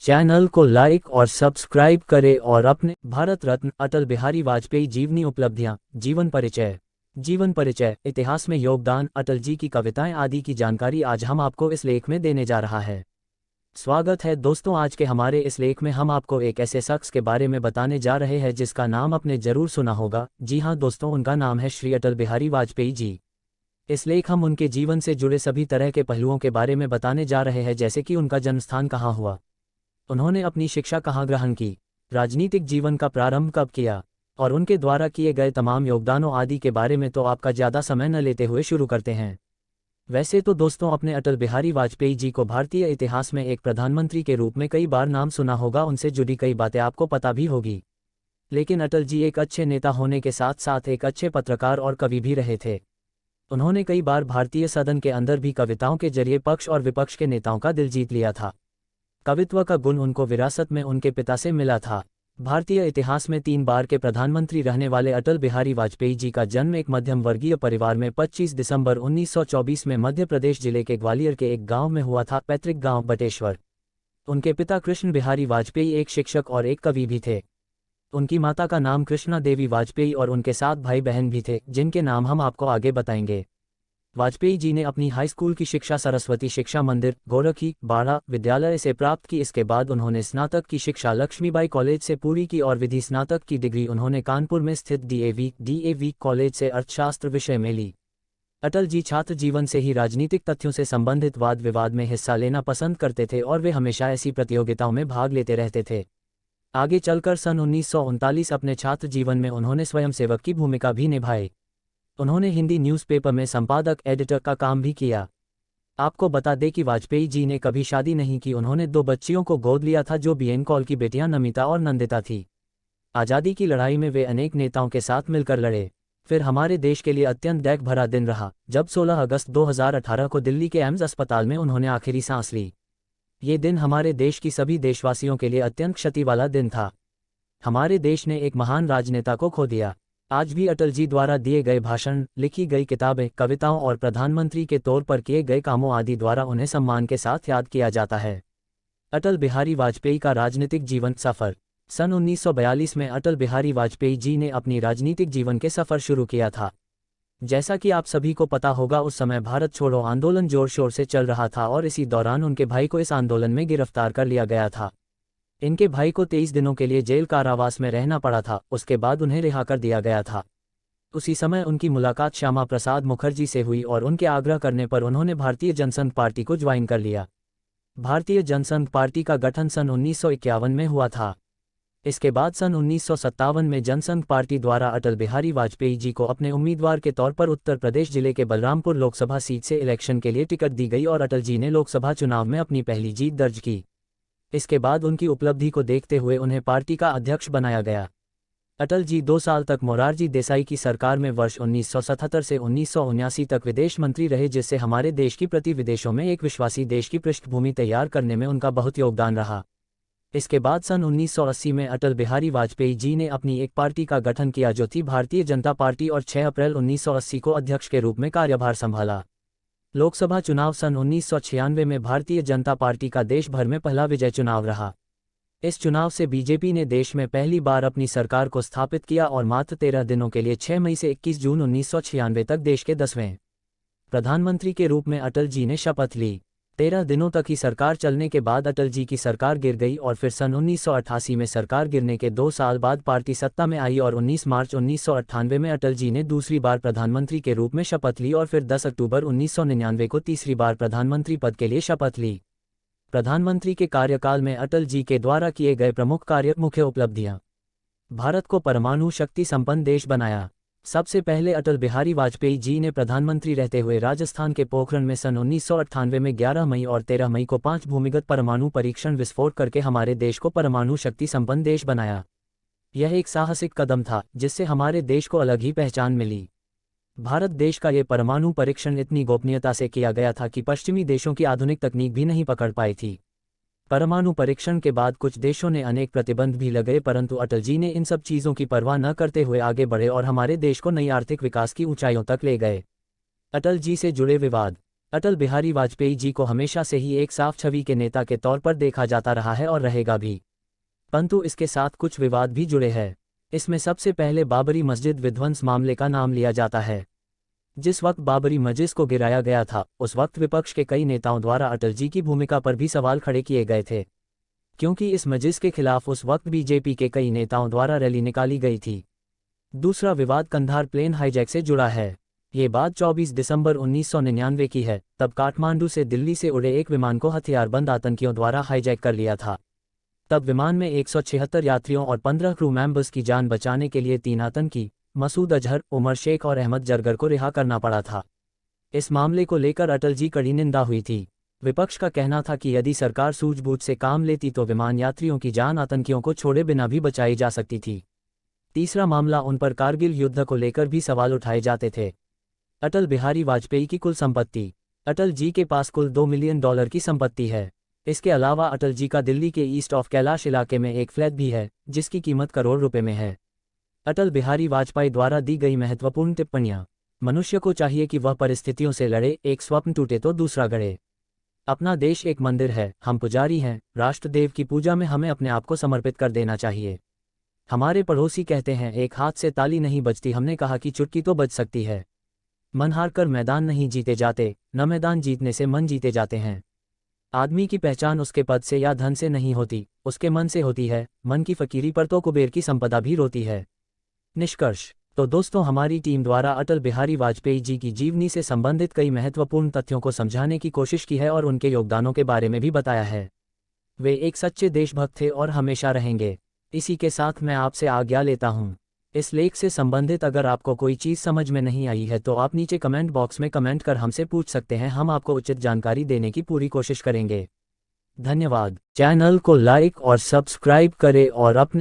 Channel को like और subscribe करें और अपने भारत रत्न अटल बिहारी वाजपेयी जीवनी उपलब्धियां, जीवन परिचय, इतिहास में योगदान, अटल जी की कविताएं आदि की जानकारी आज हम आपको इस लेख में देने जा रहा है। स्वागत है दोस्तों। आज के हमारे इस लेख में हम आपको एक ऐसे शख्स के बारे में बताने जा रहे हैं जिसका नाम आपने जरूर सुना होगा। जी हाँ दोस्तों, उनका नाम है श्री अटल बिहारी वाजपेयी जी। इस लेख हम उनके जीवन से जुड़े सभी तरह के पहलुओं के बारे में बताने जा रहे हैं, जैसे कि उनका जन्मस्थान कहाँ हुआ, उन्होंने अपनी शिक्षा कहाँ ग्रहण की, राजनीतिक जीवन का प्रारंभ कब किया और उनके द्वारा किए गए तमाम योगदानों आदि के बारे में। तो आपका ज़्यादा समय न लेते हुए शुरू करते हैं। वैसे तो दोस्तों, अपने अटल बिहारी वाजपेयी जी को भारतीय इतिहास में एक प्रधानमंत्री के रूप में कई बार नाम सुना होगा, उनसे जुड़ी कई बातें आपको पता भी होगी। लेकिन अटल जी एक अच्छे नेता होने के साथ साथ एक अच्छे पत्रकार और कवि भी रहे थे। उन्होंने कई बार भारतीय सदन के अंदर भी कविताओं के जरिए पक्ष और विपक्ष के नेताओं का दिल जीत लिया था। कवित्व का गुण उनको विरासत में उनके पिता से मिला था। भारतीय इतिहास में 3 बार के प्रधानमंत्री रहने वाले अटल बिहारी वाजपेयी जी का जन्म एक मध्यम वर्गीय परिवार में 25 दिसंबर 1924 में मध्य प्रदेश जिले के ग्वालियर के एक गांव में हुआ था, पैतृक गांव बटेश्वर। उनके पिता कृष्ण बिहारी वाजपेयी एक शिक्षक और एक कवि भी थे। उनकी माता का नाम कृष्णा देवी वाजपेयी और उनके 7 भाई बहन भी थे, जिनके नाम हम आपको आगे बताएंगे। वाजपेयी जी ने अपनी हाई स्कूल की शिक्षा सरस्वती शिक्षा मंदिर, गोरखी, बाड़ा विद्यालय से प्राप्त की। इसके बाद उन्होंने स्नातक की शिक्षा लक्ष्मीबाई कॉलेज से पूरी की और विधि स्नातक की डिग्री उन्होंने कानपुर में स्थित डीएवी कॉलेज से अर्थशास्त्र विषय में ली। अटल जी छात्र जीवन से ही राजनीतिक तथ्यों से संबंधित वाद विवाद में हिस्सा लेना पसंद करते थे और वे हमेशा ऐसी प्रतियोगिताओं में भाग लेते रहते थे। आगे चलकर सन 1939 अपने छात्र जीवन में उन्होंने स्वयंसेवक की भूमिका भी निभाई। उन्होंने हिंदी न्यूज़पेपर में संपादक एडिटर का काम भी किया। आपको बता दें कि वाजपेयी जी ने कभी शादी नहीं की। उन्होंने 2 बच्चियों को गोद लिया था, जो बीएन कॉल की बेटियां नमिता और नंदिता थी। आज़ादी की लड़ाई में वे अनेक नेताओं के साथ मिलकर लड़े। फिर हमारे देश के लिए अत्यंत दैक भरा दिन रहा जब 16 अगस्त 2018 को दिल्ली के एम्स अस्पताल में उन्होंने आखिरी सांस ली। ये दिन हमारे देश की सभी देशवासियों के लिए अत्यंत क्षति वाला दिन था। हमारे देश ने एक महान राजनेता को खो दिया। आज भी अटल जी द्वारा दिए गए भाषण, लिखी गई किताबें, कविताओं और प्रधानमंत्री के तौर पर किए गए कामों आदि द्वारा उन्हें सम्मान के साथ याद किया जाता है। अटल बिहारी वाजपेयी का राजनीतिक जीवन सफर। सन 1942 में अटल बिहारी वाजपेयी जी ने अपनी राजनीतिक जीवन के सफर शुरू किया था। जैसा कि आप सभी को पता होगा, उस समय भारत छोड़ो आंदोलन जोर शोर से चल रहा था और इसी दौरान उनके भाई को इस आंदोलन में गिरफ्तार कर लिया गया था। इनके भाई को 23 दिनों के लिए जेल कारावास में रहना पड़ा था। उसके बाद उन्हें रिहा कर दिया गया था। उसी समय उनकी मुलाकात श्यामा प्रसाद मुखर्जी से हुई और उनके आग्रह करने पर उन्होंने भारतीय जनसंघ पार्टी को ज्वाइन कर लिया। भारतीय जनसंघ पार्टी का गठन सन 1951 में हुआ था। इसके बाद सन 1957 में जनसंघ पार्टी द्वारा अटल बिहारी वाजपेयी जी को अपने उम्मीदवार के तौर पर उत्तर प्रदेश जिले के बलरामपुर लोकसभा सीट से इलेक्शन के लिए टिकट दी गई और अटल जी ने लोकसभा चुनाव में अपनी पहली जीत दर्ज की। इसके बाद उनकी उपलब्धि को देखते हुए उन्हें पार्टी का अध्यक्ष बनाया गया। अटल जी 2 साल तक मोरारजी देसाई की सरकार में वर्ष 1977 से 1979 तक विदेश मंत्री रहे, जिससे हमारे देश की प्रति विदेशों में एक विश्वासी देश की पृष्ठभूमि तैयार करने में उनका बहुत योगदान रहा। इसके बाद सन 1980 में अटल बिहारी वाजपेयी जी ने अपनी एक पार्टी का गठन किया, जो थी भारतीय जनता पार्टी, और 6 अप्रैल 1980 को अध्यक्ष के रूप में कार्यभार संभाला। लोकसभा चुनाव सन 1996 में भारतीय जनता पार्टी का देश भर में पहला विजय चुनाव रहा। इस चुनाव से बीजेपी ने देश में पहली बार अपनी सरकार को स्थापित किया और मात्र 13 दिनों के लिए 6 मई से 21 जून 1996 तक देश के 10वें प्रधानमंत्री के रूप में अटल जी ने शपथ ली। 13 दिनों तक ही सरकार चलने के बाद अटल जी की सरकार गिर गई और फिर सन 1988 में सरकार गिरने के 2 साल बाद पार्टी सत्ता में आई और 19 मार्च 1998 में अटल जी ने दूसरी बार प्रधानमंत्री के रूप में शपथ ली और फिर 10 अक्टूबर 1999 को तीसरी बार प्रधानमंत्री पद के लिए शपथ ली। प्रधानमंत्री के कार्यकाल में अटल जी के द्वारा किए गए प्रमुख कार्य, मुख्य उपलब्धियां। भारत को परमाणु शक्ति संपन्न देश बनाया। सबसे पहले अटल बिहारी वाजपेयी जी ने प्रधानमंत्री रहते हुए राजस्थान के पोखरण में सन 1998 में 11 मई और 13 मई को 5 भूमिगत परमाणु परीक्षण विस्फोट करके हमारे देश को परमाणु शक्ति संपन्न देश बनाया। यह एक साहसिक कदम था जिससे हमारे देश को अलग ही पहचान मिली। भारत देश का ये परमाणु परीक्षण इतनी गोपनीयता से किया गया था कि पश्चिमी देशों की आधुनिक तकनीक भी नहीं पकड़ पाई थी। परमाणु परीक्षण के बाद कुछ देशों ने अनेक प्रतिबंध भी लगाए, परंतु अटल जी ने इन सब चीज़ों की परवाह न करते हुए आगे बढ़े और हमारे देश को नई आर्थिक विकास की ऊंचाइयों तक ले गए। अटल जी से जुड़े विवाद। अटल बिहारी वाजपेयी जी को हमेशा से ही एक साफ छवि के नेता के तौर पर देखा जाता रहा है और रहेगा भी। परंतु इसके साथ कुछ विवाद भी जुड़े हैं। इसमें सबसे पहले बाबरी मस्जिद विध्वंस मामले का नाम लिया जाता है। जिस वक्त बाबरी मस्जिद को गिराया गया था, उस वक्त विपक्ष के कई नेताओं द्वारा अटल जी की भूमिका पर भी सवाल खड़े किए गए थे, क्योंकि इस मस्जिद के खिलाफ उस वक्त बीजेपी के कई नेताओं द्वारा रैली निकाली गई थी। दूसरा विवाद कंधार प्लेन हाईजैक से जुड़ा है। ये बात 24 दिसंबर 1999 की है। तब काठमांडू से दिल्ली से उड़े एक विमान को हथियारबंद आतंकियों द्वारा हाईजैक कर लिया था। तब विमान में 176 यात्रियों और 15 क्रू मेंबर्स की जान बचाने के लिए 3 आतंकी मसूद अजहर, उमर शेख और अहमद जरगर को रिहा करना पड़ा था। इस मामले को लेकर अटल जी कड़ी निंदा हुई थी। विपक्ष का कहना था कि यदि सरकार सूझबूझ से काम लेती तो विमान यात्रियों की जान आतंकियों को छोड़े बिना भी बचाई जा सकती थी। तीसरा मामला उन पर कारगिल युद्ध को लेकर भी सवाल उठाए जाते थे। अटल बिहारी वाजपेयी की कुल संपत्ति। अटल जी के पास कुल $2 मिलियन की संपत्ति है। इसके अलावा अटल जी का दिल्ली के ईस्ट ऑफ कैलाश इलाके में एक फ्लैट भी है, जिसकी कीमत करोड़ रुपए में है। अटल बिहारी वाजपेयी द्वारा दी गई महत्वपूर्ण टिप्पणियां। मनुष्य को चाहिए कि वह परिस्थितियों से लड़े, एक स्वप्न टूटे तो दूसरा गढ़े। अपना देश एक मंदिर है, हम पुजारी हैं, राष्ट्रदेव की पूजा में हमें अपने आप को समर्पित कर देना चाहिए। हमारे पड़ोसी कहते हैं एक हाथ से ताली नहीं बजती, हमने कहा कि चुटकी तो बज सकती है। मन हार कर मैदान नहीं जीते जाते, न मैदान जीतने से मन जीते जाते हैं। आदमी की पहचान उसके पद से या धन से नहीं होती, उसके मन से होती है। मन की फकीरी पर तो कुबेर की संपदा भी रोती है। निष्कर्ष। तो दोस्तों, हमारी टीम द्वारा अटल बिहारी वाजपेयी जी की जीवनी से संबंधित कई महत्वपूर्ण तथ्यों को समझाने की कोशिश की है और उनके योगदानों के बारे में भी बताया है। वे एक सच्चे देशभक्त थे और हमेशा रहेंगे। इसी के साथ मैं आपसे आज्ञा लेता हूँ। इस लेख से संबंधित अगर आपको कोई चीज़ समझ में नहीं आई है तो आप नीचे कमेंट बॉक्स में कमेंट कर हमसे पूछ सकते हैं, हम आपको उचित जानकारी देने की पूरी कोशिश करेंगे। धन्यवाद। चैनल को लाइक और सब्सक्राइब करें और अपने